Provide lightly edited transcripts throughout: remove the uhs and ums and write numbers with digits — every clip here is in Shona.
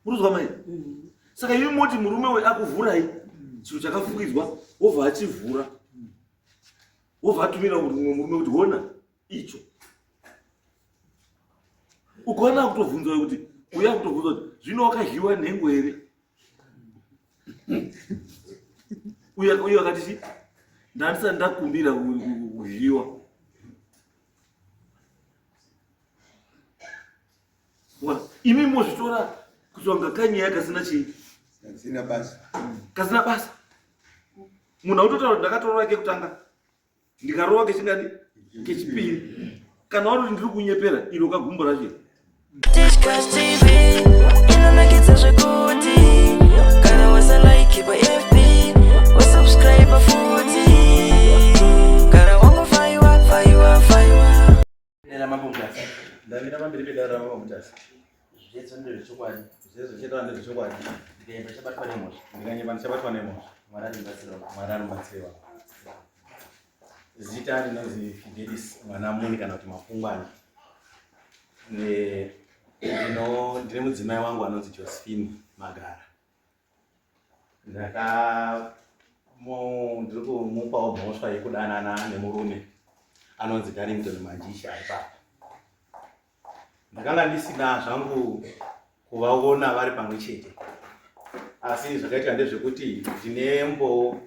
Uruzwa mai. Saka iwe moti murume we akuvhurai chiro chakafukidzwa wobva achivhura. Wobva atumira murume kuti hona icho. Ukaona kutovhunza kuti uya kutovhunza kuti zvino wakazhiwa nhengo here? Uya akati ndandisati ndakumbira kuzhiwa. Imi mozvitora kuti wanga kanyi yakasina chii? Kasina basa. Munhu autotaura kuti ndakatorova kekutanga ndikarova kechingadi kechipiri. Kana wari ndiri kunyepera iro kagumbura chii. Discuss TV, inonakidza zvekuti kana wasalike pa FB wasubscribe futi kana wangofaiwa Ela mambo mtasi. Ndamira mambiri pedara mambo mtasi. Zvietso ndezvokwadi. Zvezvo chetaura ndezvokwadi. Ndikaimba chabatwa nemhosva. Ndikanyemba ndichabatwa nemhosva. Mwari anobatsirwa. Zita rinonzi Fidelis mwana muni kana kuti Mafungwana. Ndine mudzimai wangu anonzi Josephine Magara. Ndiri kumupawo mhosva yekudanana nemurume anonzi Darlington Manjisha aripa. Ndakanga ndisina zvangu kuvaona vari pamwe chete. Asi zvakaitika ndezvekuti ndinembo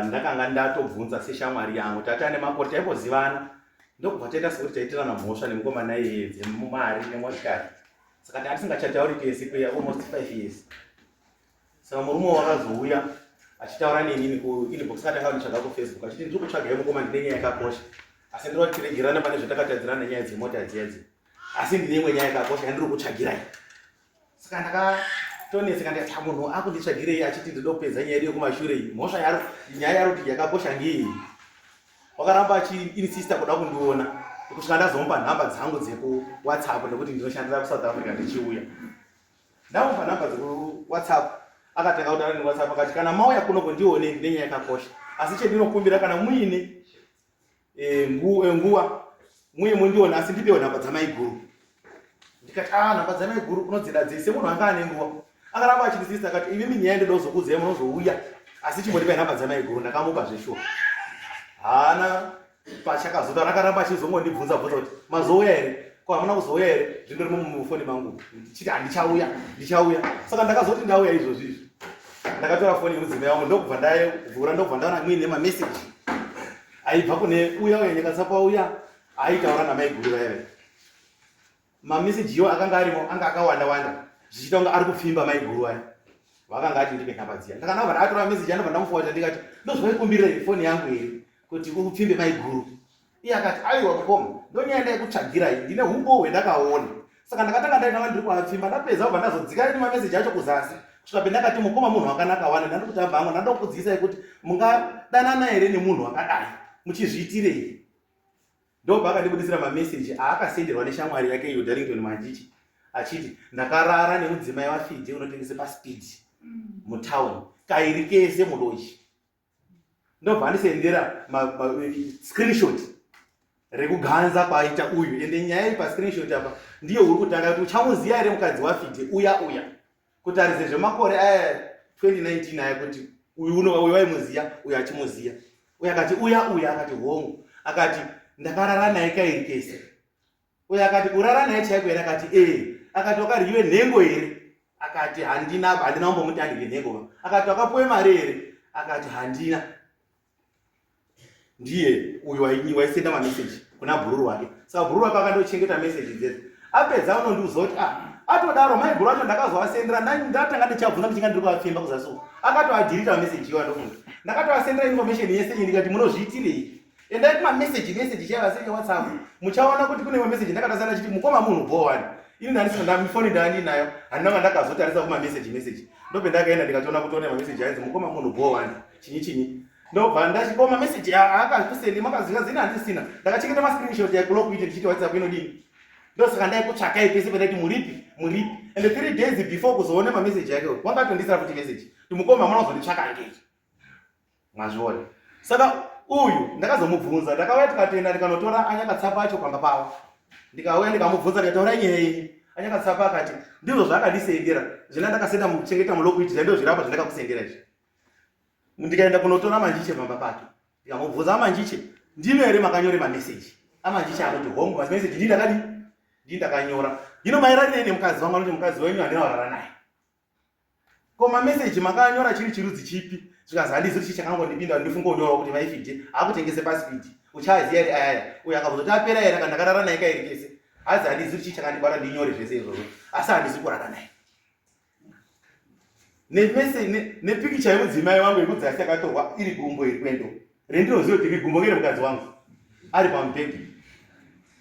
ndakanga ndatobvunza seshamwari yangu tata nemakore taimbozivana ndokubva taita sekuti taitirana mhosva nemukomana iye dzemumari nemotikari. Saka ndatisingachatauri kesi kweya almost 5 years. Saka murume wakazouya achitaura neni kuinbox katanga nditsvaga kuFacebook achiti ndiri kutsvaga mukomana ndine nyaya yakakosha. Asi ndiri kuti tiregerane pane zvatakatadzirana nyaya dzemota dzedzi. Asi ndine imwe nyaya yakakosha yandiri kutsvagirai. Saka ndakatoneseka ndikati munhu akunditsvagirei achiti ndinoda kupedza nyaya yedu kumashure iyi. Mhosva yaro nyaya yaro kuti yakakosha ngei. Wakaramba achiinsista kuda kundiona. Kusvika ndazomupa nhamba dzangu dzekuWhatsApp nekuti ndinoshandira kuSouth Africa ndichiuya. Ndamupa nhamba dzekuWhatsApp akatanga kutaura neWhatsApp akati kana mauya kuno kundione ndine nyaya yakakosha. Asi chendinokumbira kana muine nguwa muye mundiona asi ndipewo nhamba dzamai guru. Ndikati nhamba dzamai guru unodzida dzese munhu anga ane nguwa. Akaramba achinsista akati imi nyaya ndoda kuzokuzema munozouya asi chimbondipa nhamba dzamai guru ndakamupa zveshuwa. Hana pachakazotaura akaramba achizongondibvunza kuti mazouya here? Ko hamuna kuzouya here? Zvindori mufoni mangu. Ndichiti ndichauya. Saka ndakazoti ndauya izvozvi. Ndakatora foni yemudzimai wangu ndokubva ndavhura ndokubva ndaona muine mameseji aibva kune uya nyakasapa uya aitaura namai guru vaive. Mameseji iwo akanga arimo anga akawanda zvichita kunge ari kupfimba mai guru aya. Vakanga ati ndipe nhamba dziya. Ndakanabva ndatora meseji anobva ndamuforwardira ndikati ndozvaikumbirira foni yangu here kuti upfimbe mai guru. Iye akati aiwa mukoma ndonyaya ndaikutsvagirai ndine umbo hwendakaona. Saka ndakatanga ndainanga ndiri kuapfimba ndapedza kubva ndazodzika ine mameseji acho kuzasi. Kusvika pendakati mukoma munhu wakanaka wani ndandiri kutamba hangu ndanoda kukudzidzisai kuti mungadanana here nemunhu wakadai muchizviitirei. Ndobva akandibudisira mameseji aakasenderwa neshamwari yake iyo Darlington Manjichi achiti ndakarara nemudzimai waFide unotengese paSpeed mutown kairi kese mudochi. Ndobva andisendera screenshot rekuganza kwaita uyu ende nyaya pa screenshot apa ndiyo uri kutanga kuti uchamuziya here mukadzi waFide uya kutaridze zvemakore aya 2019 aya kuti uyu waimuziya uyu achimuziya. Uyu akati uya akati hongu akati ndakarara naye kairi kese. Uyu akati urara naye chaiko here? Akati akati wakariwe nhengo here? Akati handina umbomuti andike nhengo. Akati wakapuwe mari here? Akati handina. Ndiye uyu waisenda mameseji kuna bhururu wake. Saka bhururu wake akandochengeta meseji dzedzo. Apedza unondiudza kuti atodaro mai guru acho ndakazovasendera ndatanga ndichabvunza kuti ndiri kuapfimba kuzasi. Akatoadhirita meseji iwa ndomunhu. Ndakatoasendera information yese ndikati munozviitirei? Endai kumameseji chaiva WhatsApp. Muchaona kuti kune mameseji ndakatasana chiti mukoma munhu bhowani. Ini ndandisina mifoni ndandinayo handinanga ndakazotarisa kumameseji. Ndope ndakaenda ndikatoona kuti one mameseji ainzi mukoma munhu bhowani. Chinyi. Ndobva ndachikoma meseji akakusendi makaziva zina handisina. Ndakachengeta ma-screenshot yakuloku ite ndichiti WhatsApp inodini. Ndosaka ndaikutsvakai pese pendaiti muripi. And 3 days before kuzoona mameseji yake wangatondisira futi meseji. Mukoma munozonditsvaka ngei. Mwazviona. Saka uyu ndakazomubvunza ndakauya tikatoenda ndikanotora anyakatsapa acho pamba pawo. Ndikauya ndikamubvunza ndikataura nyaya iyi. anyakatsapa akati ndizvo zvakandisendera zvina ndakasenda mukuchengeta mulokuitira ndizvo zvirapa zvandakakusendera izvi. Ndikaenda kunotora Manjiche pamba pato ndikamubvunza Manjiche ndino ere makanyore mameseji aManjiche anoti hongu mameseji ndindakanyora. Hino maererano nemukadzi wangu anoti mukadzi wenyu handina warara naye. Ko mameseji makanyora chiri chirudzi chipi? Zvikazi handizi kuti chakangondipinda ndifunga unyora kuti maifiti akutengese pasipiti uchaziya ri ayaya uyu akabvunza kuti apera ere kana ndakarara naye kairi kese. Hazi handizi kuti chakandibata ndinyore zvese izvozvo asi handizi kurara naye. Nepikicha yemudzimai wangu yekudzasi yakatorwa iri gumbo iri kwendo rendinoziva kuti iri gumbo ngere mukadzi wangu ari pamubhedhi.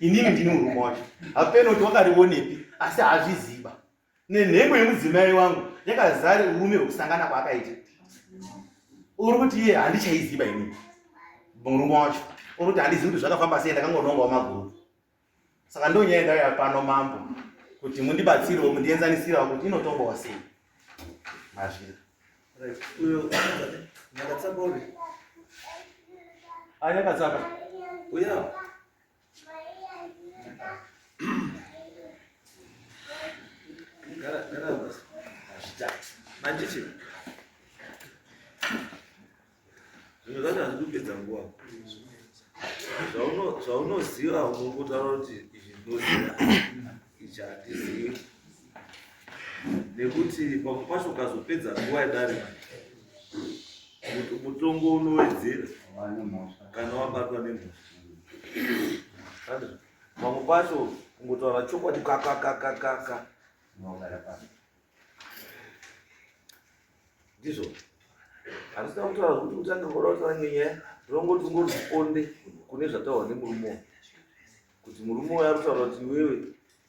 Inini ndini murume wacho hapena kuti wakarionepi asi hazviziva. Nenhengo yemudzimai wangu yakazare urume hwekusangana kwaakaita. Uri kuti iye handichaiziva inini murume wacho uri kuti handizivi kuti zvakafamba sei ndakangonongawo maguru. Saka ndonyaya ndauya pano mambo kuti mundibatsirewo mundienzanisirawo kuti inotombawo sei. Mazviri uyo nyakatsapa uri anyakatsapa uya gara basi Manjiche zvino zvacho hazvidi kupedza nguva. Zvaunoziva unongotaura kuti izvi ndinoziva ichi handizivi, nekuti pamwe pacho ukazopedza nguva yedarika mutongo unowedzera kana wabatwa nemhosva. Pamwe pacho kungotaura chokwadi kakakakakaka ndizvo handisina kutaura kuti utanga ngoda kutaura ngenyaya rinongoti ungoriponde kune zvataurwa nemurume kuti murume uyo ari kutaura kuti iwewe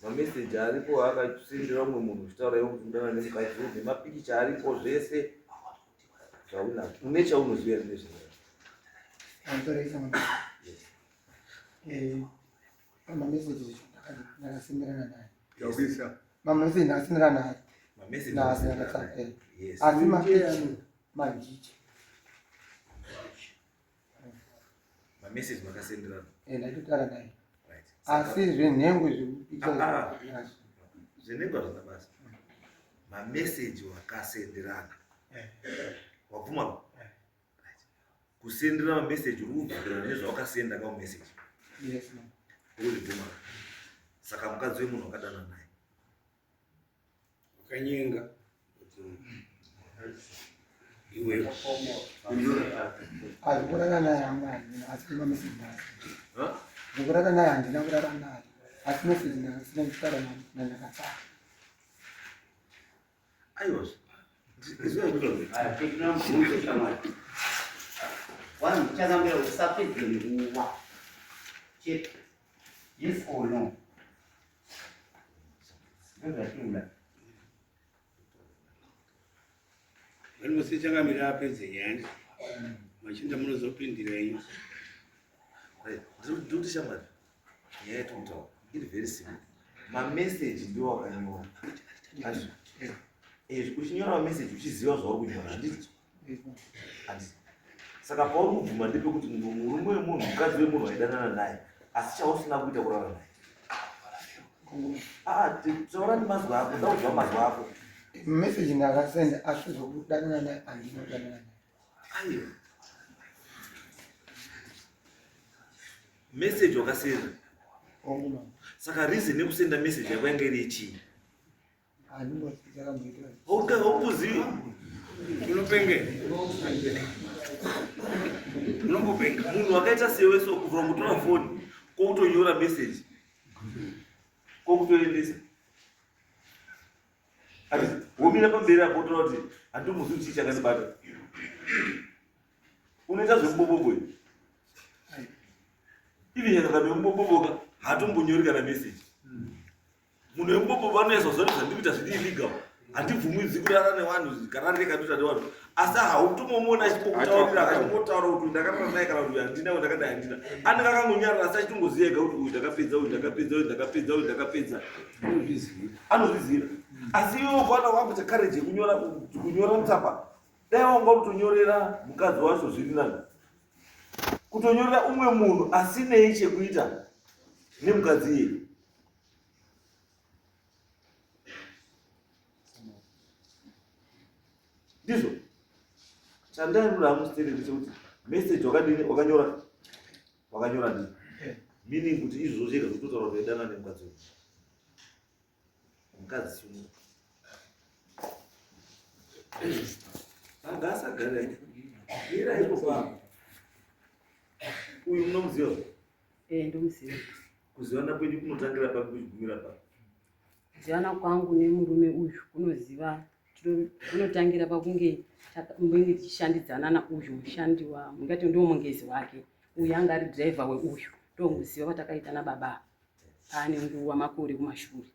mameseji aripo akasendera umwe munhu uchitaura iwe kuti undana nemukadzi nemapikicha aripo zvese zvaunazvo une chaunoziva mameseji ndakasenderana naye mameseji ndakasenderana naye asi Manjiche mameseji makasenderana ndatotara naye asi zvenhengo zvenhengo hazvina basa. Mameseji wakasenderana wabvuma kusendera mameseji uri kubvunzirana nezvawakasenda kamumeseji uri bvuma. Saka mukadzi wemunhu wakadana naye ukanyenga iwe kurara naye asi mameseji kurara naye handina kurara naye asi meseji ndakasina kutaura nandakatsara. aiwa vanhu tichazambira usapedze nguva chete yes or no ndozvatiula vanose changamira apedze nyaya machinda munozopindireyo ndikuti shamwari nyaya yetikutaura iri very simple. Mameseji ndiwo wakanyora uchinyora mameseji uchiziva zvauri kunyora handiti. Saka pauri kubvuma ndepekuti murume wemunhu mukadzi wemunhu waidanana naye asi chausina kuita kurara naye taura nemazwa ako ndaudza mazwa ako. Meseji ndakasenda asi zvokudanana naye handinodanana naye. Aiwa meseji wakasenda saka reason yekusenda meseji yako yanga iri chii? Haukuzivi unongopenga munhu wakaita sewe so kubva mukutora foni kwokutonyora meseji kwokutoendesa womira pamberi apo utora kuti handimuzivi chii chakandibata. Unoita zvekubobobo ivi nyakakabe muboboboka hatombonyori kana meseji. Munhu wemubobobo anoisa zvato zvandikuita zviri illegal handibvumidzi kurara nevanhu kana ndikatoita nevanhu asi hautomomona achikokutaurira achimotaura kuti ndakarara naye kana kuti handina ndakadai handina anenge akangonyarara asi achitongoziva ega kuti uyu ndakapedza uyu ndakapedza uyu ndakapedza uyu ndakapedza anozvizira. Asi iwe ukwana wakuita courage kunyora mutsapa dai wanga kutonyorera mukadzi wacho zviri nani kutonyorera umwe munhu asinei chekuita nemukadzi iye ndizvo chandainoda amusiteri ndechekuti message wakanyora ndii meaning kuti izvozvo chega kutotaura kuti edana nemukadzi uyu mukadzi sumu angasagara ira ipo pa uyu munomuziva ndomuziva kuzivana kwedu kunotangira papi kuchigumira papi kuzivana kwangu nemurume uyu kunotangira pakunge mbenge tichishandidzana nauyu mushandi mungati ndiwo mungezi wake uyu anga ari dhiraivha weuyu ndomuziva patakaitana baba ane nguva makore kumashure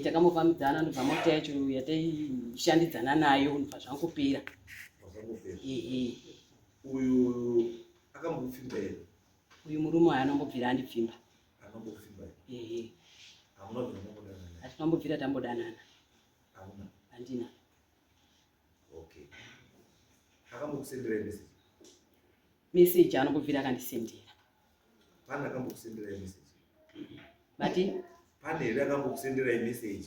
takambofambidzana ndobva mota yacho yataishandidzana nayo ndobva zvangopera. Uyu akambofimba here? Uyu murume waye anombobvira andipfimba. Anombofimba here? Hamuna zvinombodana? Hatinombobvira tambodanana. Hamuna? Handina. Okay. Akambokusendera message? Message anombobvira akandisendera. Pane akambokusendera message? Bati? Pane here akambokusendera message?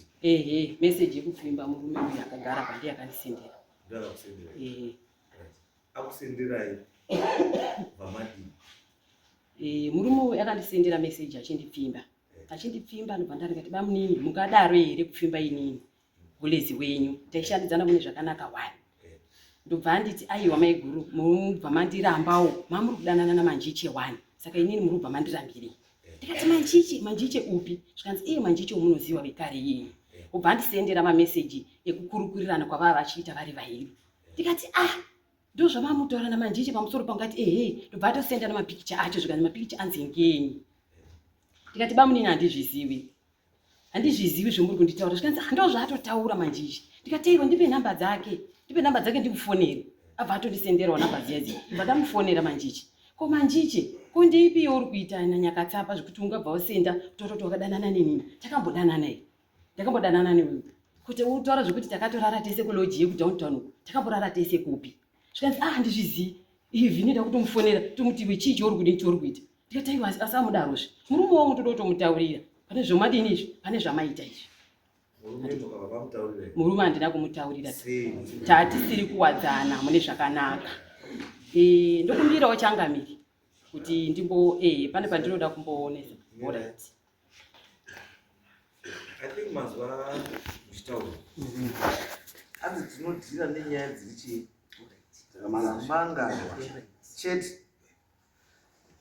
Message yekupfimba murume uyu akagara pandi akandisendera. Ndiye akakusendera? Akusenderai vamadini? Murume uyu akandisendera message achindipfimba. Achindipfimba ndobva ndikati bamunini mukadaro here kupfimba inini kulezi wenyu taishandidzana mune zvakanaka wani. Ndobva nditi aiwa maiguru mubva mandirambawo mamuri kudanana namanjiche wani saka inini muri kubva mandirambirei. Ndikati manjiche upi? Zvikanzi manjiche womunoziva vekare yeye. Ubva ndisendera mameseji ekukurukurirana kwavava vachiita vari vaviri. Ndikati ndo zvamamutaura namanjiche pamusoro pangati ndobva atosenda namapikicha acho zvikanzi mapikicha anzengenyi. Ndikati bamunini handizvizivi zvomuri kunditaura. Zvikanzi ndo zvaatotaura manjiche. Ndikati ndipe namba dzake ndimufonere. Abva atondisenderawo namba dziyazi. Ndobva ndamufonera manjiche. Ko manjiche ko ndeipi yauri kuita nanyakatsapa zvekuti ungabva usenda kutototi wakadanana nenini? Takambodanana here? Ndakambodanana newe kuti utaura zvekuti takatorara tese kuloji yekudowntown takamborara tese kupi? Zvikanzi handizvizivi ivi ndoda kutomufonera tomuti iwe chii chauri kudini chauri kuita? Ndikati aiwa asamudarozve murume wangu toda kutomutaurira pane zvomadini izvi pane zvamaita izvi. Murume handina kumutaurira tatisiri kuwadzana mune zvakanaka. Ndokumbirawo changamiri kuti ndimbo pane pandinoda kumboonesa. Alright. I think mazwa muchitaura hanzi tinodhira nenyaya dziri dzamangarwa chete.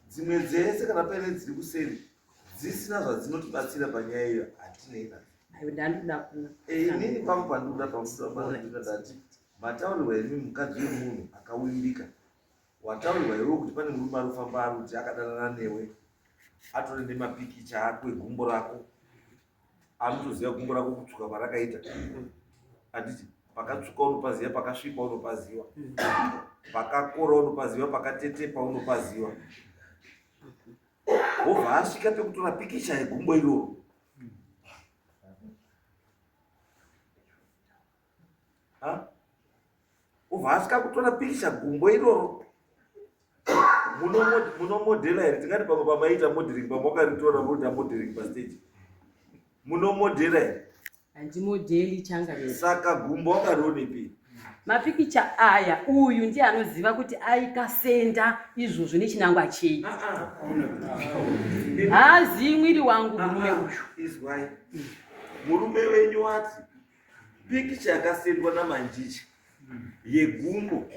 Dzimwe dzese kana paine dziri kuseri dzisina zvadzinotibatsira panyaya iyo hatinei nadzo. Inini pangu pandinoda ndati mataurirwa imi mukadzi wemunhu akawimbika wataurirwa iwe kuti pane murume arikufamba ari kuti akadanana newe atore nemapikicha ako egumbo rako anotoziva gumbo rako kutsvuka parakaita. Handiti pakatsvuka unopaziva, pakasvipa unopaziva, pakakora unopaziva, pakatetepa unopaziva. Wobva asvika pekutora pikicha yegumbo iroro wobva asvika kutora pikicha gumbo iroro. Munomodhela here? Tingati pamwe pamaita modeling pamwakaritora moita modeling pastage munomodhela here? Handimodheli changamiri. Saka gumbo wakarionepi? Mapikicha aya uyu ndiye anoziva kuti aikasenda izvozvo nechinangwa chei. Hazi mwiri wangu murume uyu. Izwai murume wenyu wati pikicha yakasendwa namanjicha yegumbo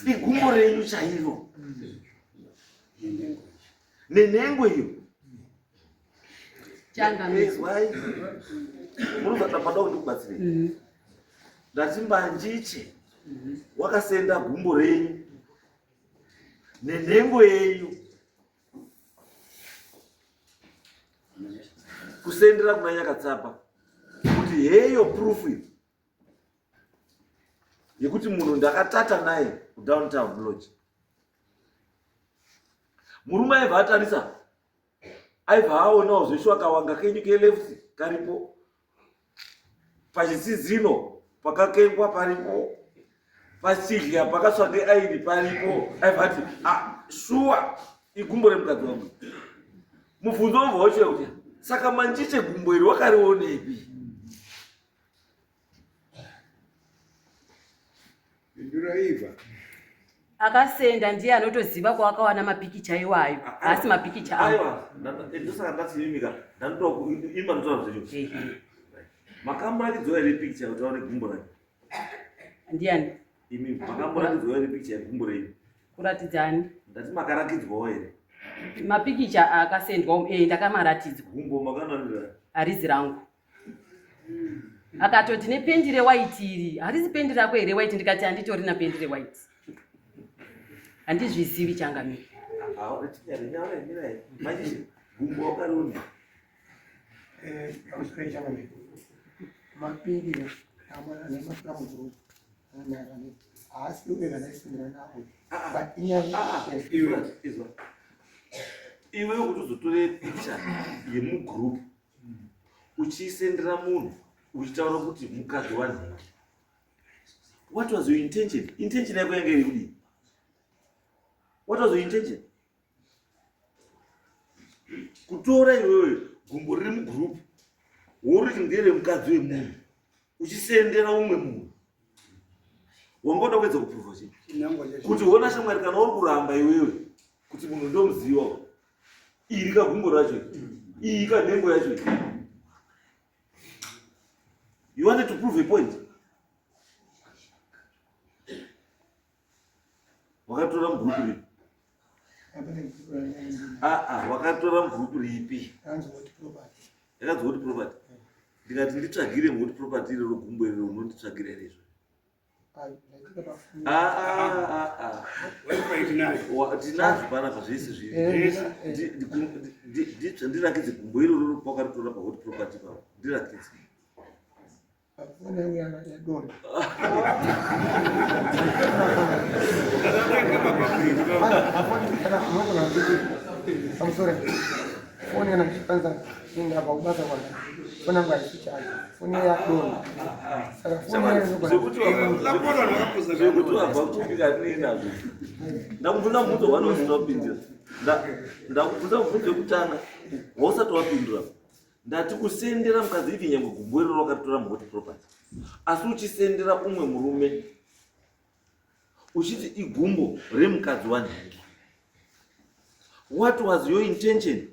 igumbo renyu chairo nenhengo iyo. Izwai munozvata pada kundikubatsirei. Ndati manjiche wakasenda gumbo renyu nenhengo yenyu kusendera kuna Nyakatsapa kuti heyo proof yekuti munhu ndakatata naye kudowntown lodge. Murume aibva atarisa, aibva aonawo zveshu akawanga kenyu keleft karipo, pachisizino pakakengwa paripo, pachidya pakasvake airi paripo. Aibva ati shuwa igumbo remukadzi wangu. Mubvunzo wobva wachira kuti Saka Manjiche gumbo iri wakarionepi? Nduraiva. Akasenda ndiye anotoziva kwakawana mapikicha iwayo. Asi mapikicha aiwa. Ndosaka ndasimimika. Ndandoku ima ndotaura zvecho. Makamurakidzwa ere picture kuti aone gumbo rake? Ndiani? Imi makamurakidzwa ere picture yegumbo renyu? Kuratidzani? Ndati makaratidzwawo ere? Mapikicha akasendwa ndakamaratidzwa. Gumbo makananira? Harizi rangu. Akatoti nependi rewaiti iri, harizi pendi rako here waiti, ndikati handitori na pendi rewaiti. Handizvizivi changamiri. Gumbo wakaroni. Pamusoro changamiri. Mapiri amwana nemafura muguru. Asi ube vanaisindira nawo. But iwe kuti uzotore picture yemugroup uchiisendera munhu uchitaura kuti mukadzi wanhingi. What was your intention? Intention yako yange iri kudii? What was your intention? Kutora iwewe gumbo riri mugroup woriti ndere mukadzi wemunhu uchisendera umwe munhu. Wangoda kuedza kuprova chii? Kuti wona shamwari kana uri kuramba iwewe kuti munhu ndomuziva iri kagumbo racho iyi kanhengo yacho. You wanted to prove a point. Wakatora mugrupu ripi? Wakatora mugrupu ripi? Yakanzi what property? Ndikati nditsvagire what property irero gumbo irero unonditsvagira izvo. Tinazvo panapa zvese zviri. Ndirakidze gumbo iroro kwakaritora pahot property pavo. Ndirakidze. Foni anachipanza inga baubasa kwa fona ngwa ichichaji foni ya dona saka foni zvekuti wabva kupika tinazvo. Ndakubvunza mubvunzo wanosina kupindura. Ndakubvunza mubvunzo wekutanga wausati wapindura. Ndati kusendera mukadzi ivi nyangwe gumbo iroro wakaritora muhot property. Asi uchisendera umwe murume uchiti igumbo remukadzi wanhingi. What was your intention?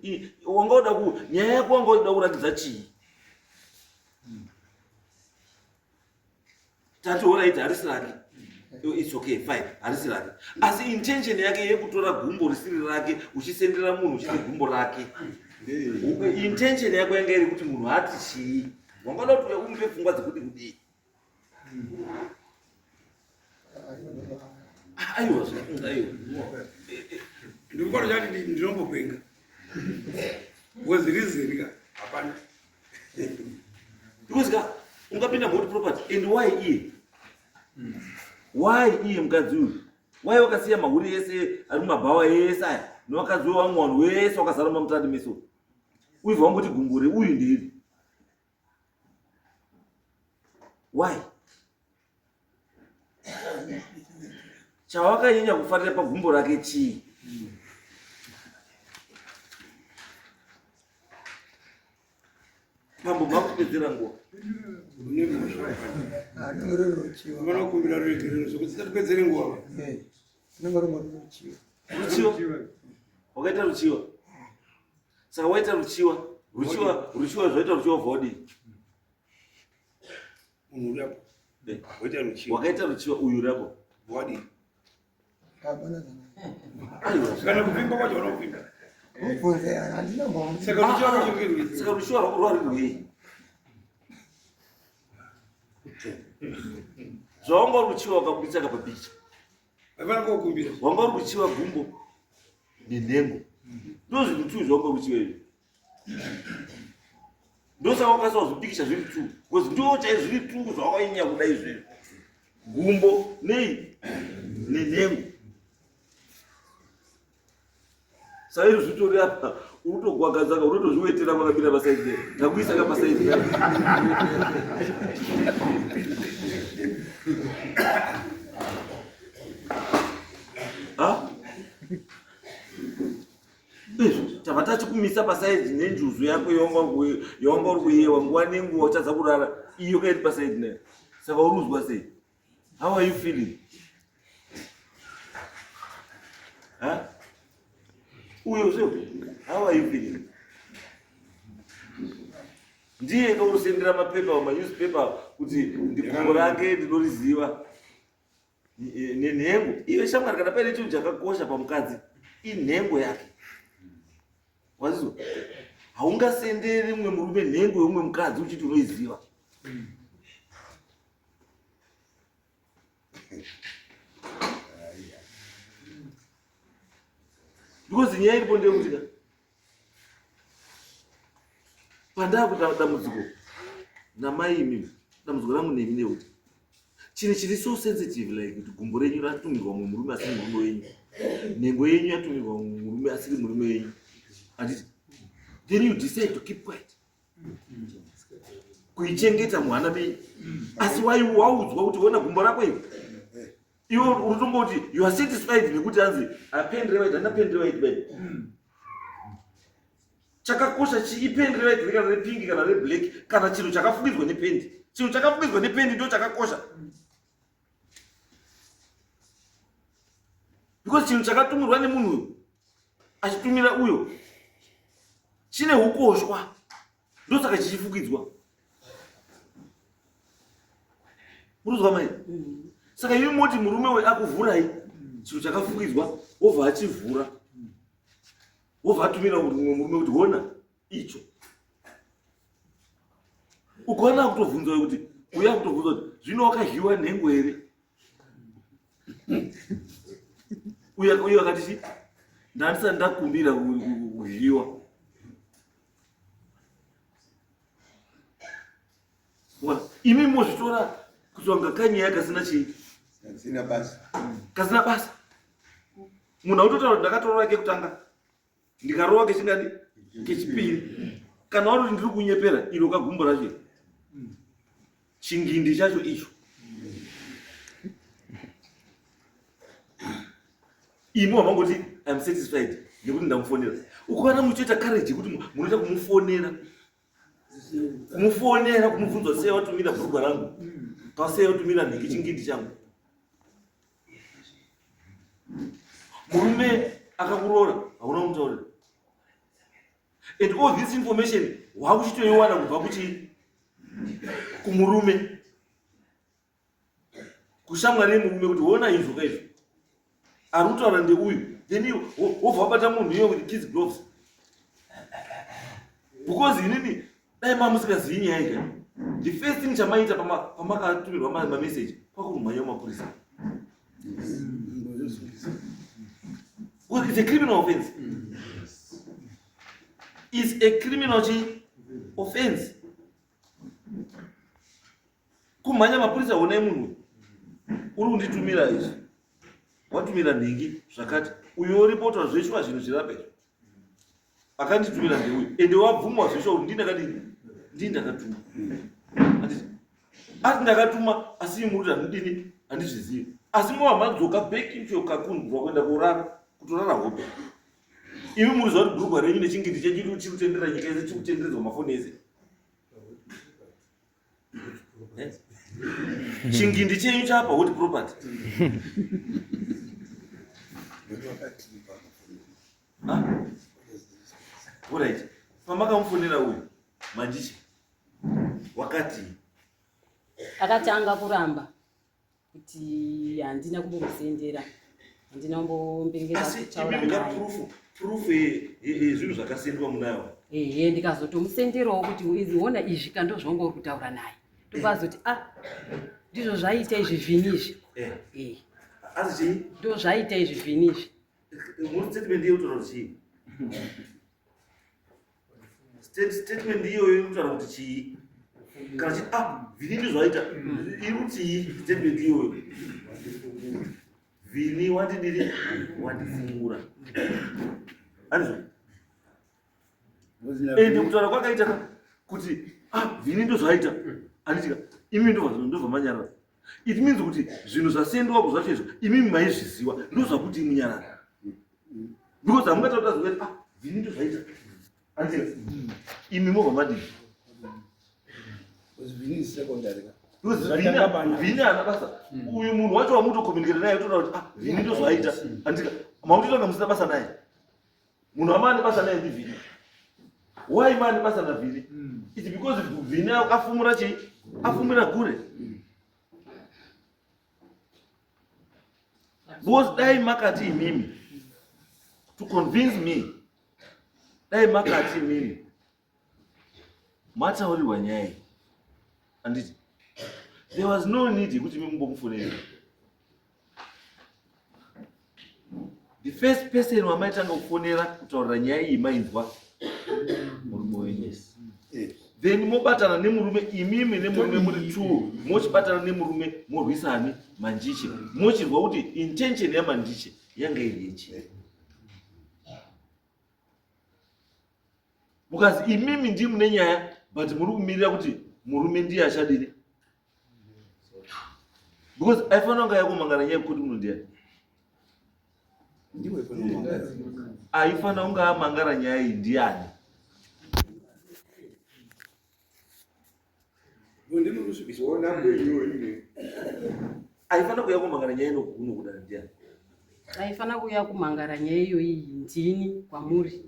Wangauda nyaya yako wangauda kuratidza chii? Tati alright, harisi rake. It's okay, fine, harisi rake. Asi intention yake yekutora gumbo risiri rake uchisendera munhu uchiti gumbo rake. Intention yako yanga iri kuti munhu hati chii? Wangauda kuti umpe pfungwa dzekuti kudii? Aiwa. Ndikukona chati ndinombopenga. Wezirizirika hapana. Because ungapinda muhot property and why iye? Why iye mukadzi uyu? Why wakasiya mahuri ese ari mumabhawa ese aya nevakadzi wevamwe vanhu vese wakazara mamutati meso? Uibva wangoti gumbure uyu ndiri. Why? Chawakanyanya kufarira pagumbo rake chii? Pambo makupedzera nguva. Vanokumbira ruregerero zvokuti tisatipedzere nguva. Ruchiwa? Wakaita ruchiwa? Saka waita ruchiwa? Ruchiwa zvaita ruchiwa vhodi? Munhu uri apo. Waita ruchiwa. Wakaita ruchiwa uyu uri apo? Vhodi. Aiwa. Kana kupimba kwacho vanokupimba. Saka ruchiwa rwako rwari rwei? Zvawanga ruchiwa wakabudisa kapapicha. Havana kukumbira. Wanga ruchiwa gumbo nenhengo. Ndozvinhu tu zvawanga ruchiwa izvi. Ndosaka wakasa wazvipikisha zviri tu. Because ndo chai zviri tu zvawakanyanya kuda izvi. Gumbo nei nenhengo. Saka izvi zvitori apa urikutogwagadzaka urikutozviwetera kwakapinda pasaidhi. Ndakuisa kapasaidhi. Izvo tabva tachikumisa pasaidi nenjuzu yako yawanga uri kuyewa nguva nenguva uchadza kurara iyo kairi pasaidi nayo. Saka uri kuzwa sei? How are you feeling? Uyo sio? How are you feeling? Ndiye ndousendera mapepa newspaper kuti ndikumbo rake ndinoriziva. Nenhengo iyo shamwari kana paine chinhu chakakosha pamukadzi inhengo yake. Wazizwa? Haungasenderi mumwe murume nhengo yomumwe mukadzi uchiti unoiziva. Because nyaya iripo ndeyekuti pandakuita dambudziko namai imimi, dambudziko rangu nemi ndeyekuti chinhu chiri so sensitive like kuti gumbo renyu ratumirwa mumwe murume asiri murume wenyu, nhengo yenyu yatumirwa mumwe murume asiri murume wenyu, handiti? Then you decide to keep quiet, kuichengeta muhana menyu. Asi waudzwa kuti ona gumbo rako iri, iwe uri tongoti you are satisfied nekuti hanzi pen rewhite hana pen rewhite bed. Chakakosha pen rewhite kana repingi kana reblack kana chinhu chakafukidzwa nependi. Chinhu chakafukidzwa nependi ndio chakakosha. Because chinhu chakatumirwa nemunhu uyu achitumira uyo chine ukoshwa, ndio saka chichifukidzwa. Uruzwa mai? Saka iwe moti murume we akuvhurai chinhu chakafukidzwa wobva achivhura, wobva atumira mumwe murume kuti hona icho. Ukaona kutovhunzwa kuti uya kutovhunzwa kuti zvino wakazhiwa nhengo here? Uya akati ndandisati ndakumbira kuzhiwa. Imi mozvitora kuti wanga kanyi yakasina chii? Sina basa. Kasina basa. Munhu autotaura ndakatorora kekutanga, ndikarova kechingadi kechipiri, kana wari ndiri kunyepera iro kagumbo racho chingindi chacho icho. Imi wamangoti I'm satisfied nekuti ndamufonera. Ukaona muchoita courage kuti munoita kumufonera, kumubvunza sei watumira bhurugwa rangu, kana sei watumira nhingi chingindi changu. Murume akakuroora hauna kumutaurira. And all this information wakuchitoiwana kubva kumurume, kushamwari yemurume kuti wona izvo kaizvo ari kutaura ndeuyu, then wobva wabata munhu iye with kids gloves. Because inini dai mamusikazivi nyaya iyi, the first thing chamaita pamakatumirwa mamessage kwakurumhanya mapurisa. Well, it's a criminal offense. It's a criminal offense. Kumhanya mapurisa wona munhu uri kunditumira izvi, watumira nhingi zvakati, uyo uripota zveshuwa zvinhu zvirape akanditumira ndeuyu, ende wabvumwa zveshuwa kuti ndii ndakatuma. Ati ndakatuma asi muri handidini handizvizivi, asi mavamhanzoka back into your cocoon kuenda kurara kutorara hope. Ivi muri zva kuti bhurugwa renyu nechingindi chechidu chiri kutendera nyika yese, chiri kutenderedzwa mafoni ese. Chingindi chenyu chapa what property? Alright. Pamakamufonera uyu manjishi wakati akatanga kuramba kuti handina kumbomusendera, handina kumbombengera kutaura naye. Proof yezvinhu zvakasendwa munayo. Ndikazotomusenderawo kuti iziona izvi kando zvanga uri kutaura naye, tokazoti ndizvo zvaita izvi zvinizvi. Asi chii? Ndo zvaita izvi zvinizvi. Muri statement yeutaura kuti chii? Statement iyoyo inotaura kuti chii? Kana chiti vhini ndizvaita iri kuti statement iyoyo vhini wandidiri wandifungura. Andizvo? Ende kutaura kwakaita kuti vhini ndozvaita anditika imi ndobva manyarara. It means kuti zvinhu zvasendwa kuzvacho izvo imi maizviziva ndozvakuti munyarara. Because hamungatauta kuti vhini ndozvaita andika imi mobva madini Vhini secondary vhini ana basa uyu munhu wacho wamutokomunikera naye toda kuti vhini ndozvaita andika mamutotonga musina basa naye munhu amane basa naye ndi vhini why mane basa na vhini it's because vhini afumura chii afumira kure because dai makati imimi to convince me dai makati imimi mataurirwa nyaya anditi there was no need yekuti mimbomufonera the first person wamaitanga kufonera kutaurira nyaya iyi mainzwa murume wenyu then mobatana nemurume imimi nemurume muri 2 mochibatana nemurume morwisani Manjiche mochirwa kuti intention yaManjiche yanga iri yechi mukazi imimi ndi mune nyaya but muri kumirira kuti murume ndiye achadini because aifana nga yakumangana nyaya kuti munhu ndiye ndiwe pano aifana unga amangara nyaya iyi ndiani ndimo kusubisa ona mbeyo ine aifana kuya kumangana nyaya ino kuno kudana ndiani aifana kuya kumangara nyaya iyo iyi ndini kwamuri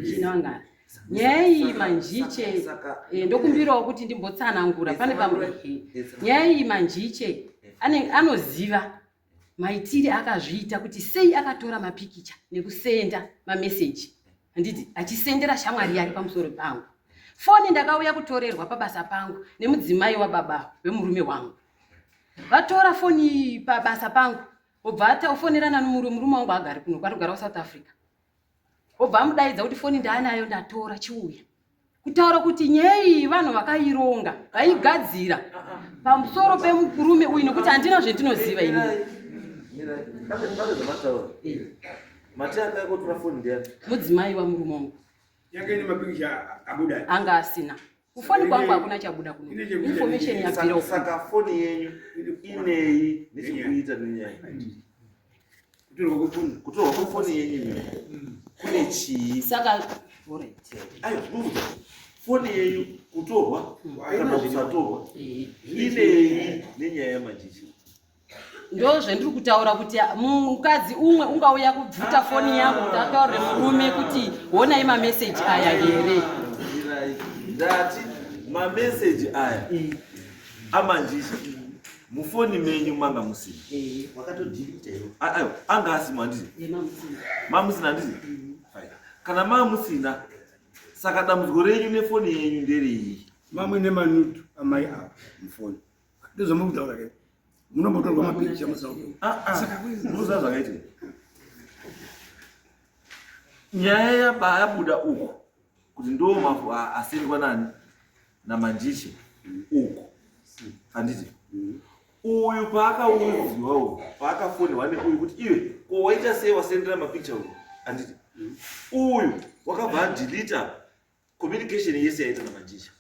chinangana nyaya iyi Manjiche ndokumbirawo kuti ndimbotsanangura pane pamwe nyaya iyi Manjiche anoziva maitire akazviita kuti sei akatora mapikicha nekusenda mameseji handiti achisendera shamwari yari pamusoro pangu foni ndakauya kutorerwa pabasa pangu nemudzimai wababa wemurume wangu vatora foni pabasa pangu obva atafonerana nomurume wangu agari kuno kwatogara South Africa obva amudaidza kuti foni ndaanayo ndatora chiuya kutaura kuti nyaya iyi vanhu vakaironga vaigadzira pamusoro pemurume uyu nekuti handina zvendinoziva ini mati akakotora foni ndiani mudzimai wamurume wangu yake ni mapikicha abuda anga asina kufoni kwangu hakuna chabuda kuno information yabvira saka foni yenyu inei nechikuita nenyaya kutorwa kwefoni yenyu kune chii saka alright ayo foni yenyu kutorwa kana kusatorwa inei nenyaya yaManjiche ndo zvendiri kutaura kuti mukadzi umwe ungauya kubvuta foni yangu kuti ataurire murume kuti honai mameseji aya here ndati mameseji aya aManjiche mufoni menyu manga musina wakatodhilita iwo ayo anga asima handiti mamusina handiti kana mamusina saka dambudziko renyu nefoni yenyu nderei mamwe nemanutu amai apa mufoni ndozomukutaura ke munombotorwa mapikicha musauko munoziva zvakaitika nyaya yabuda uko kuti ndo mafu asendwa nani naManjiche uko handiti uyu paakauziwawo paakafonirwa neuyu kuti iwe ko waita sei wasendera mapikicha uyu handiti uyu wakabva adhilita communication yese yaita naManjiche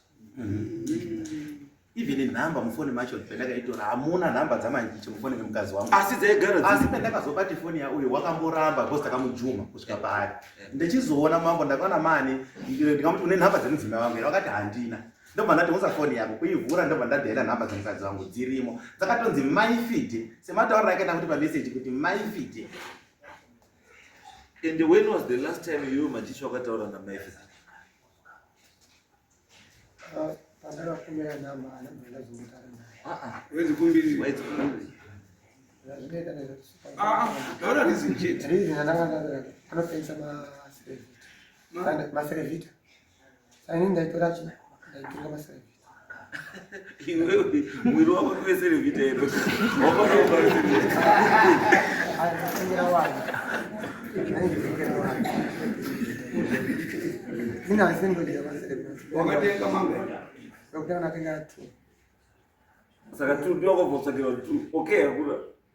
even nhamba mufoni macho pendakaitora hamuna nhamba dzaManjiche mufoni memukadzi wangu asi dzaigara asi pendakazobati foni yauyu wakamboramba because takamujuma kusvika paari ndichizoona mambo ndakaona mani ndikamuti une nhamba dzemudzimai wangu ere wakati handina ndobva ndatongosa foni yako kuivhura ndobva ndadhaira nhamba dzemukadzi wangu dzirimo dzakatonzi maifide semataurira akaenda kuti pameseji kuti maifide. And when was the last time you Manjiche wakataura naMaifide? Padara kumira namba anamwenda zungutara naye. wezi kumbiri Wait, Zvinoita nezvo. taura reason chete Reason andanga anofensa maserevhita. Saka inini ndaitora ndaitunga maserevhita. iwewe mwiri wako kuveserevhita ero Ndaitungira wangu. Mina hasingodira maserevhita. wakatenga manga Ndokutanga natenga 2. saka tu ndokobvosakirwa tu okay hakuna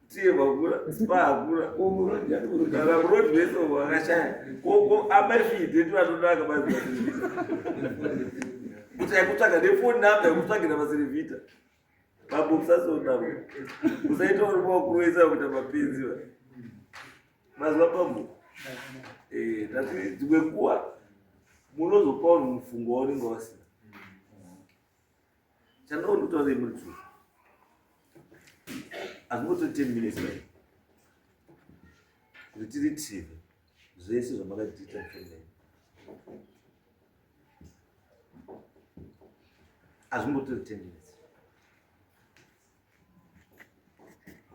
tiye vakura spa hakuna kana murodi wese wakashaya koko aMaifide tivatodaka bazi kuti akutsvaga nefoni namba yekutsvagira maserevhita bambo musasonamo usaita uri makuroisa kuita mapenzi mazuva bambo Tati dzimwe nguwa munozopawo mufungo waunenge wasina. Chandauri kutaura muri tu. Azvingotori 10 minutes right? Kuti tiri TV zvese zvamakatiita mufembeni. Azvingotori 10 minutes.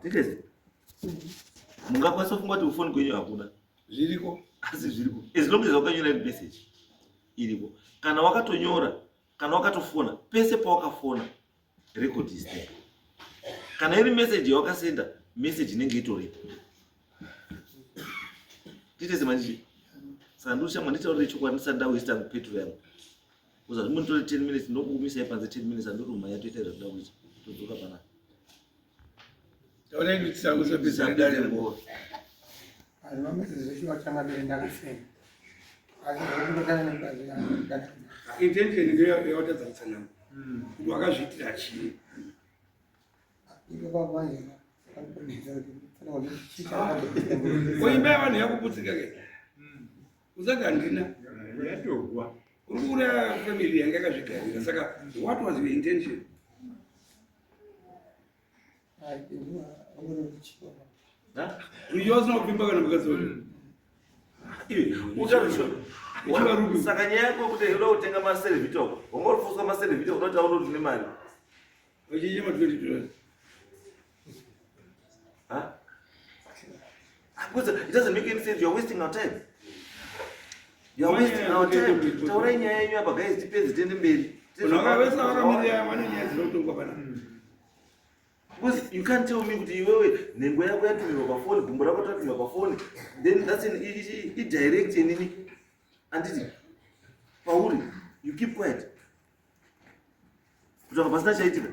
Tikezi mungakwanisa kufunga kuti ufoni kwenyu hakuna zviriko asi zviriko as long as wakanyora message iriko kana wakatonyora kana wakatofona pese pawakafona record is there kana iri message yawakasenda message inenge itoripo titese manji sandusha manditaurire chokwadi ndisanda waste petro yangu kuza ndimontori 10 minutes ndokuumisa ipanze 10 minutes andoruma yatoita zvinoda kuita todzoka panapa taura kuti sakusapisa dare ngo ari mamesezi zvichiwa changamire ndakafema asi zvakundotanga nembazi yangu intention ndeyawatadza kutsanana kuti wakazviitira chii iko pamanje koimba yavanhu yakuputsika ke usagandina yatogwa uri kuura family yanga yakazvigarira saka what was your intention ruji wasina kupimba kana mukazona saka nyaya yako kuti unoda kutenga maservita wangorifuswa maservita unoti aunoti une mari wachije ma$20 because it doesn't make any sense. You're wasting our time. You're wasting our time. Taura nyaya yenyu apa guys depends tende mberi. Unakawesa wakamira mwana nyaya dzinotongwa pana. Because you can't tell me kuti iwewe nengo yako yatumirwa pafoni, gumbo rako ratumirwa pafoni, then that's an direct nini. Anditi. Pauri, you keep quiet. Kutoka pasina chaitika.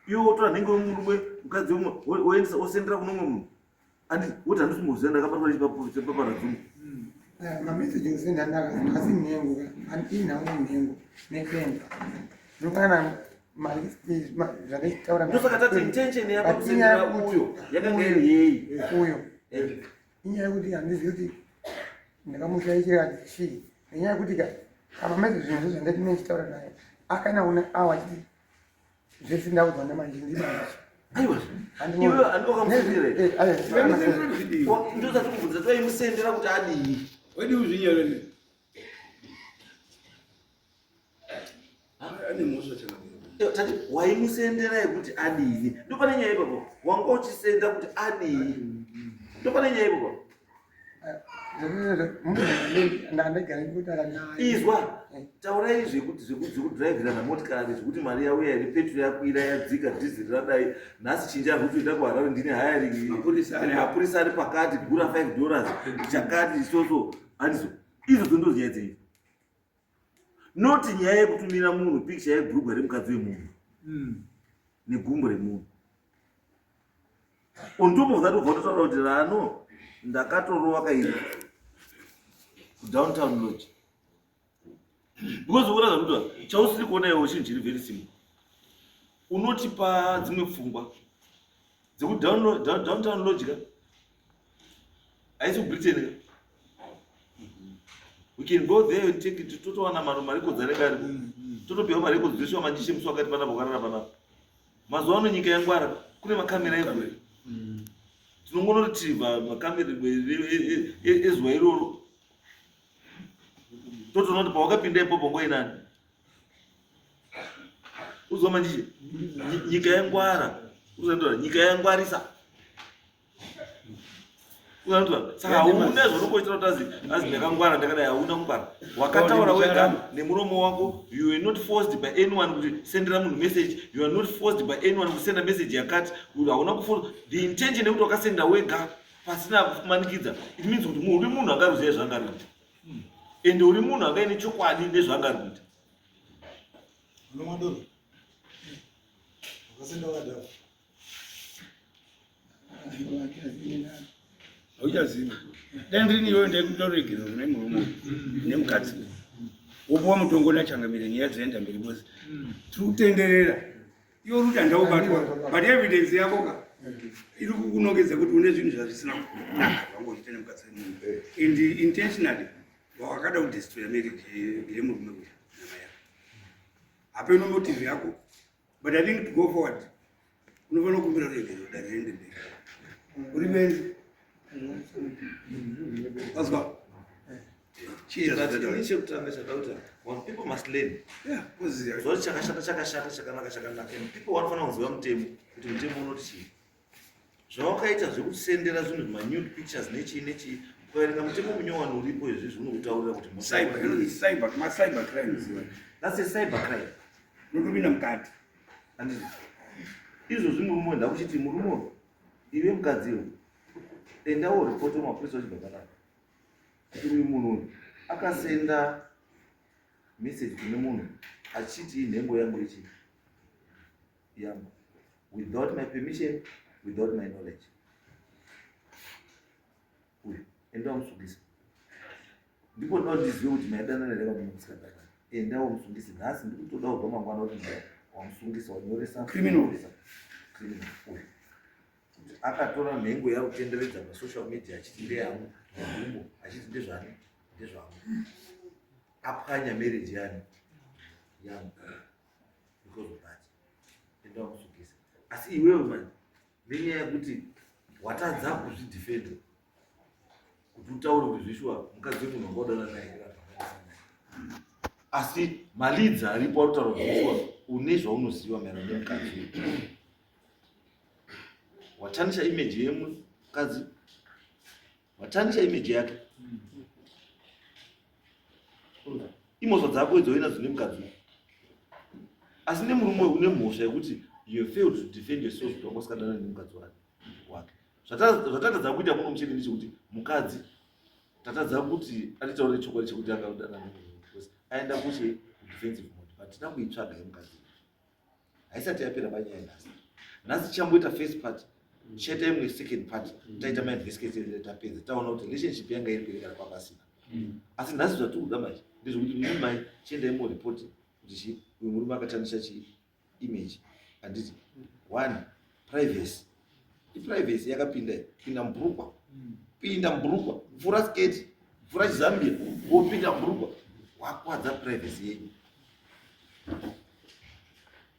Iwe wotora nengo yomurume mukadzi umwe woendesa osendera kuno mumwe munhu. Andi what andu simuzenda kaparwa chipapara dzumwe. Mameseji kusenda ndaka asi nyengo ina nyengo nekenda. Ndokana mali zvakaitaura ndosaka tati intention yako kusendera uyo yakanga iri yei uyo inyaya kuti handizivi kuti ndakamushaishira kuti chii inyaya kuti kana mameseji zvinhu zvandati nechitaura naye akaina una awa chiti zvese ndaudzwa namanje ndimanje aiwa iwe andokamufundire ndosati kubvunza toimusendera kuti adii wedi uzvinyarani ane mhosva chakadini tati waimusendera yekuti adini ndopane nyaya ipapo wanga uchisenda kuti adini ndopane nyaya ipapo izwa taurai zvekudhiraivhirana motikari zvekuti mari yauya iri petro yakwira yadzika dhiziri radai nhasi chinja rikutoita kuharare ndine hayaringi apurisa ari pakati gura $5 chakati isoso handizo izvo ndozonyaya dzei noti nyaya yekutumira munhu pikicha yegurugwa remukadzi wemunhu negumbo remunhu on top of that uvototaura kuti rano ndakatorova iri downtown lodge because ukona zvakuti chausiri kuona iwo chinhu chiri very simple unotipa dzimwe pfungwa dzekuti downtown lodge ka haisi kubritain ka we can go there and take it totowana marekodzi anenge aripo totopiwa marekodzi zveshe wamanjishe musi wakati panapo ukarara panapo mazuva ano nyika yangwara kune makamera ekure tinongonoretriva makamera ezuva iroro totoona kuti pawakapinda ipopo ngoinani uzwa manjishe nyika yangwara uzandoa nyika yangwarisa saka hauna zvaunokoitira kuti azi ndakangwara ndakadai hauna kungwara wakataura wega nemuromo wako you are not forced by anyone kuti sendera munhu message you are not forced by anyone kusenda message yakati hauna kuforce the intention yekuti wakasenda wega pasina kumanikidza it means kuti uri munhu angaruziva zvaangari kuita ende uri munhu angaine chokwadi nezvaangari kuita unomwadoro wakasenda wakadaro hauchazivi dai ndini iwe ndaikutaurigiro kune murume nemukadzi wopuwa mutongo nachangamire nyaya dzinoenda mberi bose tiri kutenderera iwe uri kuti handaubatwa but evidence yako ka iri kunongedza kuti une zvinhu zvazvisina kunaka vangoita nemukadzi wemunhu and intentionally wakada kudestroya marriage yemurume uyu namai yako hapena motive yako but I think to go forward unofanira kukumbira ruregerero dare riende mberi uri benzi wazwa chekutanga chakauta one people must learn zoti chakashata chakanaka and people vanofanira kuziva mutemo kuti mutemo unoti chii zvawakaita zvekusendera zvinhu manude pictures nechii ukaverenga mutemo munyowani uripo izvizvi unokutaurira kuti cyber crimes that's a cyber crime notopinda mukati izvozvi murume ndakuchiti murume ive mukadziwo endawo ripoti mapurisa uchibva panapa kuti uyu munhu akasenda message kune munhu achiti nhengo yangu ichi yangu without my permission, without my knowledge. Uyu enda wamusungisa ndipo ndodizive kuti maidana nereva munomusikadana enda wamusungisa nhasi ndiri kutoda kubva mangwana kuti wamusungisa wanyoresa criminal uyu akatora nhengo yari kutenderedza masocial media achiti ndeyangu nehumbo achiti ndezvani ndezvangu apwanya marriage yangu because of that enda wamusungisa asi iwewe mani nenyaya yekuti watadza kuzvidefenda kuti utaure kuti zvishwa mukadzi wemunhu wanga udana naye asi malidza aripo ari kutaura kuti zvishwa une zvaunoziva maererano nemukadzi watanisha image yemukadzi watanisha image yake imhosva dzako idzoina zvine mukadzi asi nemurume une mhosva yekuti you failed to defend yourself kuti wakasikadana nemukadzi wake zvatatadza kuita muno muchiri ndechekuti mukadzi tatadza kuti atitaure chokwadi chekuti akaudana nemunhu aenda kuche defensive mode but tina kuitsvaga yemukadzi haisati yapera panyaya nhasi chamboita first part chete imwe second part taita mainvestigation tapedza taona kuti relationship yanga iri kurekana kwakasina asi nhasi zvatiri kuda manje ndezvokuti mimi mai chiendai moripoti kuti uyu murume akatanisha image handiti one privacy iprivacy yakapinda pinda mburukwa vhura sketi vhura chizambia wopinda mburukwa wakwadza privacy yenyu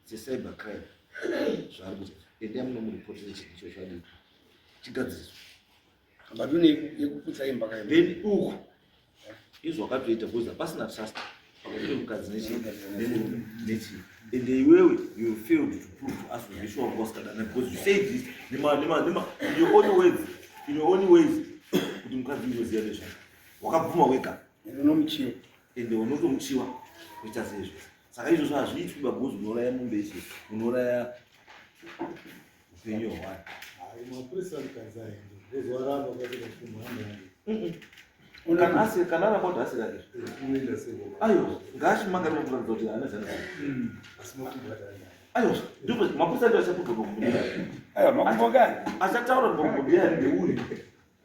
secyber crime zvari kuti endea muno muripoti nechinhu icho chadii chigadziriswa madune yekuputsa imba kaimba then uku izvo wakatoita kuza pasina trust pakati pemukadzi nechi and iwewe you failed to prove to us with visual wasikadana because you said this in your own ways kuti mukadzi unoziva nezvako wakabvuma wega unomuchiwa ende unotomuchiwa kuita sezvo saka izvozvo hazviitwi bagozi unouraya mombe yeshe unouraya upenyu hwewani kana aramboti asirake ayo ngaashimanga nokuratidza kuti hana zana ayo ndipo mapurisa ndio achapudza kumbudira ayo makumbokani achataura kumbudira ndeuyu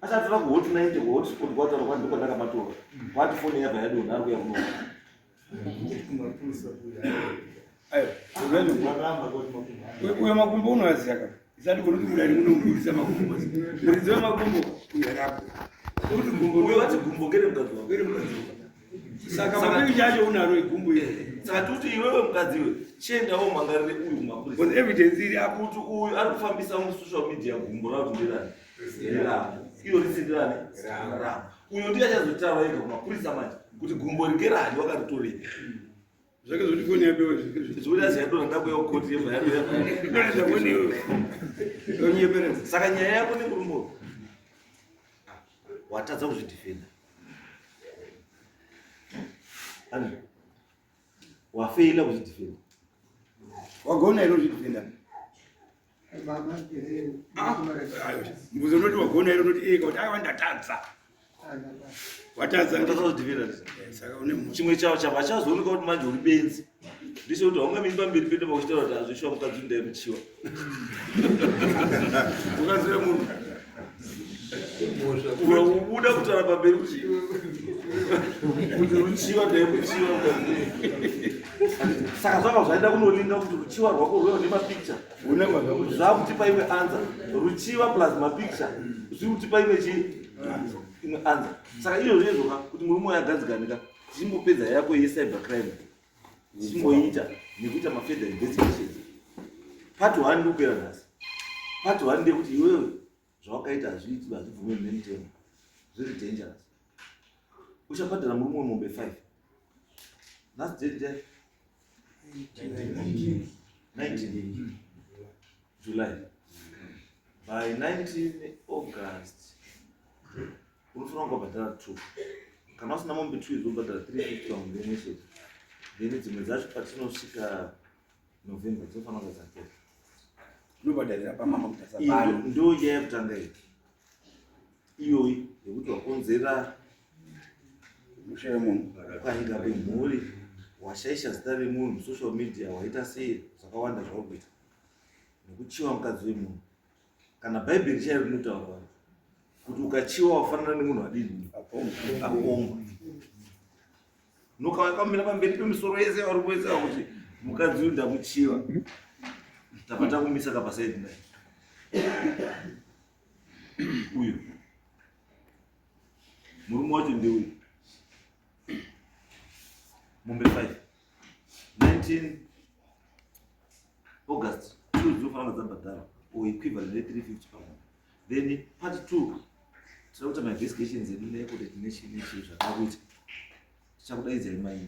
achatora kuhot 90 kuhot spot kwataura kwandiko ndakamatora kwati foni yabva yadonha ari kuya kuno ayo uyo makumbo unoaziya ka isati kuti mudani munomubudisa makumbo muridzi wemakumbo uyarapo kuti gumbo uyo wati gumbo ngere mukadzi wako ngere mukadzi wako saka mapivi chacho unaro igumbo iri saka kuti iwewe mukadziwe chiendawo mhangarire uyu mapurisa because evidence iri apo kuti uyu ari kufambisa musocial media gumbo rauti nderani iyo risindirani uyu ndiye achazotaura ega kumapurisa manje kuti gumbo rigerani wakaritorei zvake zoti foni yapewa zvoti aziyadona ndakuyawo koti yebva yadonaida foni iyoyo onyeperedza saka nyaya yako nemurume watadza kuzvidefenda wafeila kuzvidefenda wagona iro zvidefenda mbuzo unoti wagona iro unoti ega kuti aiwa ndatadza watadza kuzvidefenda saka une chimwe chavo chavo hachazooneka kuti manje uri benzi ndicho kuti haunga mimba mberi pende pakuchitaura kuti hazvishuwa mukadzi ndaimuchiwa ukazive munhu ubuda kutaura pamberi kuti uchiwa ndaimuchiwa saka zvaka zvaenda kunolinga kuti ruchiwa rwako rwewo nemapicture zvakutipa imwe anza, ruchiwa plus mapicture zviri kutipa imwe anza. Saka izvozvo izvoka kuti murume wayagadziganika tichimbopedza yako yecybercrime tichimboita nekuita mafederal investigations. Part 1 ndikupera nhasi. Part 1 ndekuti iwewe zvawakaita hazviiti hazvibvume nemutemo, zviri dangerous. Uchabhadhara murume wemombe 5. That's date 19 July. By 19 August unofanira kubhadhara 2. Kana usina mombe 2 izobhadhara 350 pamuvenesheni. Then dzimwe dzacho patinosvika November dzofanira kubhadhara 30. Unobhadharira pamama kuti Iyo asabalo. ndo nyaya yekutanga iyi. Iyoyi yekuti wakonzera Mushaye munhu. ukanyika kwemhuri, washaisha zita remunhu social media, waita sei zvakawanda zvaurikuita nekuchiwa mukadzi wemunhu. Kana bhaibheri chairo rinotaura kuti ukachiwa wafanana nemunhu wadini apomba. Nokawakamira pamberi pemisoro yese vari kuwedzera kuti mukadzi uyu ndamuchiwa, tapata kumisa kapasaidi naye uyu murume wacho ndeuyu. Mombe 5 19 August 2 dzinofanira dzabhadhara or equivalent 350 pounds. Then part 2 tinoda kuita ma-investigations edu necoordination nechii zvakakuita tichakudaidzai maini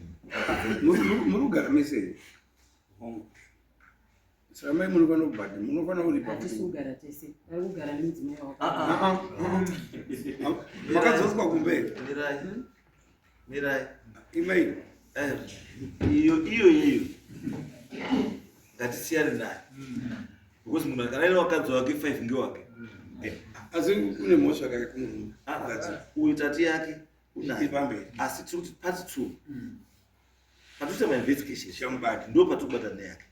Muri kugara mese. Saka mai munofanira kubhadhara, munofanira kuripa. hatisi kugara tese, vari kugara nemudzimai wako. Makadzoswa kumberi. mirai Imai. iyo ngatisiyane naye because munhu akanaine wakadzi wake 5 ngewake. Asi une mhosva kake kumunhu. Uyu tati yake Unayo pamberi. asi tiri kuti part 2 patikuita ma-investigation Shamubati. ndo patikubata neyake.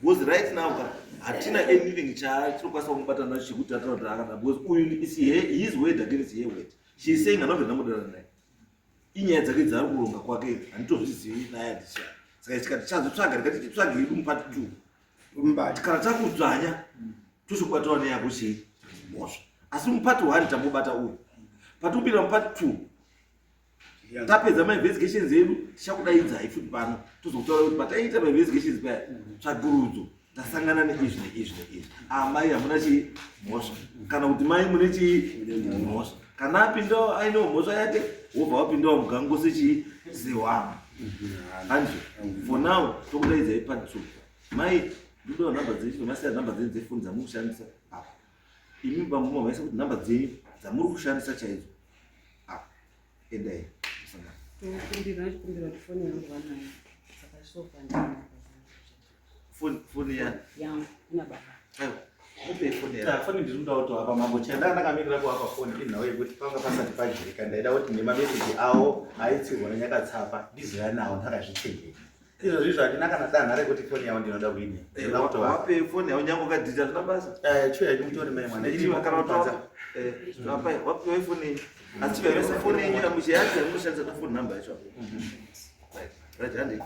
Because right now hatina anything chatirikwanisa kumubata nacho chekuti atara kuti akada, because uyu his word against her word. She is saying anobva ndamudana naye. Inyaya dzake dzari kuronga kwake handitozvizivi naye handisha. Saka tikati chazotsvaga tikati titsvage idu mupati 2. Umbati. Kana takudzvanya tochikubatwa neyako chii mhosva. Asi mupati 1 tambobata uyu. Patikupinda mupati 2 tapedza ma-investigations edu tichakudaidzai futi pano tozokutaura kuti pataita ma-investigations paya tsvagurudzo tasangana neizvi neizvi. Amai hamuna chii mhosva, kana kuti mai mune chii mhosva. Kana apindawo ainewo mhosva yake wobva wapindawo mugango sechii sewama. Hanzvo for now tokudaidzai part 2. Mai ndidowa nhamba dzenyu nomasiya nhamba dzenyu dzefoni dzamuri kushandisa apa. Imi bamuma maisa kuti nhamba dzenyu dzamuri kushandisa chaidzo apa. Endai. Tokumbira kuti foni yangu vanayo, saka sofa Foni yani yangu ina baba. Upe foni yani. Foni ndinoda kutoapa mambo chenda ndakamirira kuapa foni inhawe yekuti panga pasati pajirika ndaida kuti nemameseji awo aitsirwa nenyakatsapa ndizoya nawo ndakazvitengera. Izvozvi zvandina kana danhare kuti foni yawo ndinoda kuine. Wape foni yawo nyango kadhita zvina basa. Chiya chimutori mai mwana. Ichiwa kana watoa. Wape foni. Asi chiva foni yenyu yamushe yacho yamushandisa foni namba yacho. Right, handi.